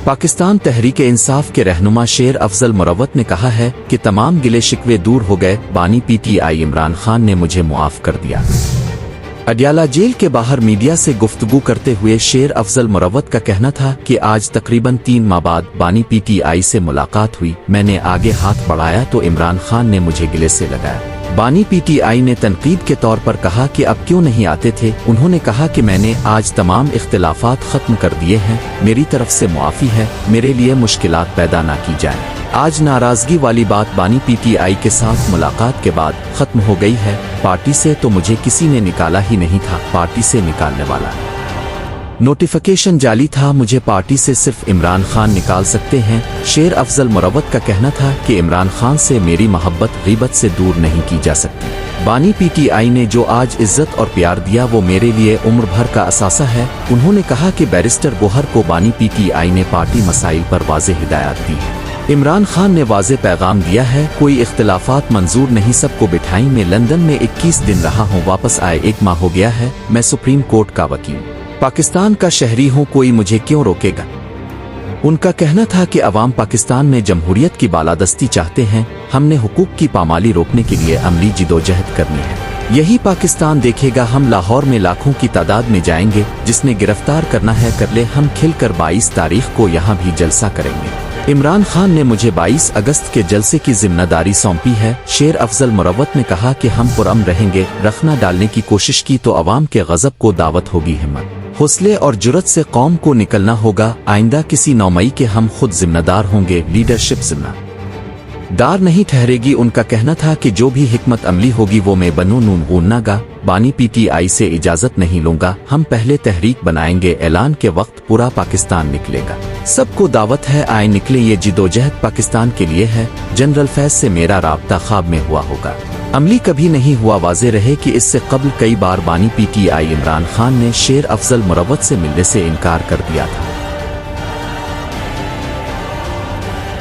پاکستان تحریک انصاف کے رہنما شیر افضل مروت نے کہا ہے کہ تمام گلے شکوے دور ہو گئے، بانی P T I Imran Khan نے مجھے معاف کر دیا۔ اڈیالہ جیل کے باہر میڈیا سے گفتگو کرتے ہوئے شیر افضل مروت کا کہنا تھا کہ آج تقریباً 3 ماہ بعد بانی پی ٹی آئی سے ملاقات ہوئی، میں نے آگے ہاتھ بڑھایا تو عمران خان نے مجھے گلے سے لگایا۔ بانی پی ٹی آئی نے تنقید کے طور پر کہا کہ اب کیوں نہیں آتے تھے؟ انہوں نے کہا کہ میں نے آج تمام اختلافات ختم کر دیے ہیں، میری طرف سے معافی ہے، میرے لیے مشکلات پیدا نہ کی جائیں۔ آج ناراضگی والی بات بانی پی ٹی آئی کے ساتھ ملاقات کے بعد ختم ہو گئی ہے، پارٹی سے تو مجھے کسی نے نکالا ہی نہیں تھا، پارٹی سے نکالنے والا نوٹیفیکیشن جعلی تھا، مجھے پارٹی سے صرف عمران خان نکال سکتے ہیں۔ شیر افضل مروت کا کہنا تھا کہ عمران خان سے میری محبت غیبت سے دور نہیں کی جا سکتی۔ بانی پی ٹی آئی نے جو آج عزت اور پیار دیا وہ میرے لیے عمر بھر کا اثاثہ ہے۔ انہوں نے کہا کہ بیرسٹر گوہر کو بانی پی ٹی آئی نے پارٹی مسائل پر واضح ہدایات دی ہے۔ عمران خان نے واضح پیغام دیا ہے، کوئی اختلافات منظور نہیں، سب کو بٹھائیں، میں لندن میں 21 دن رہا ہوں، واپس آئے 1 ماہ ہو گیا ہے، میں سپریم کورٹ کا وکیل پاکستان کا شہری ہوں، کوئی مجھے کیوں روکے گا؟ ان کا کہنا تھا کہ عوام پاکستان میں جمہوریت کی بالادستی چاہتے ہیں، ہم نے حقوق کی پامالی روکنے کے لیے عملی جدوجہد کرنی ہے، یہی پاکستان دیکھے گا، ہم لاہور میں لاکھوں کی تعداد میں جائیں گے، جس نے گرفتار کرنا ہے کر لے، ہم کھل کر 22 تاریخ کو یہاں بھی جلسہ کریں گے۔ عمران خان نے مجھے 22 اگست کے جلسے کی ذمہ داری سونپی ہے۔ شیر افضل مروت نے کہا کہ ہم پرامن رہیں گے، رخنہ ڈالنے کی کوشش کی تو عوام کے غضب کو دعوت ہوگی، ہمت، حوصلے اور جرأت سے قوم کو نکلنا ہوگا، آئندہ کسی 9 مئی کے ہم خود ذمہ دار ہوں گے، لیڈرشپ ذمہ دار نہیں ٹھہرے گی۔ ان کا کہنا تھا کہ جو بھی حکمت عملی ہوگی وہ میں بنو نون گوننا گا، بانی پی ٹی آئی سے اجازت نہیں لوں گا، ہم پہلے تحریک بنائیں گے، اعلان کے وقت پورا پاکستان نکلے گا، سب کو دعوت ہے، آئے نکلے، یہ جدوجہد پاکستان کے لیے ہے۔ جنرل فیض سے میرا رابطہ خواب میں ہوا ہوگا، عملی کبھی نہیں ہوا۔ واضح رہے کہ اس سے قبل کئی بار بانی P T I Imran Khan نے شیر افضل مروت سے ملنے سے انکار کر دیا تھا۔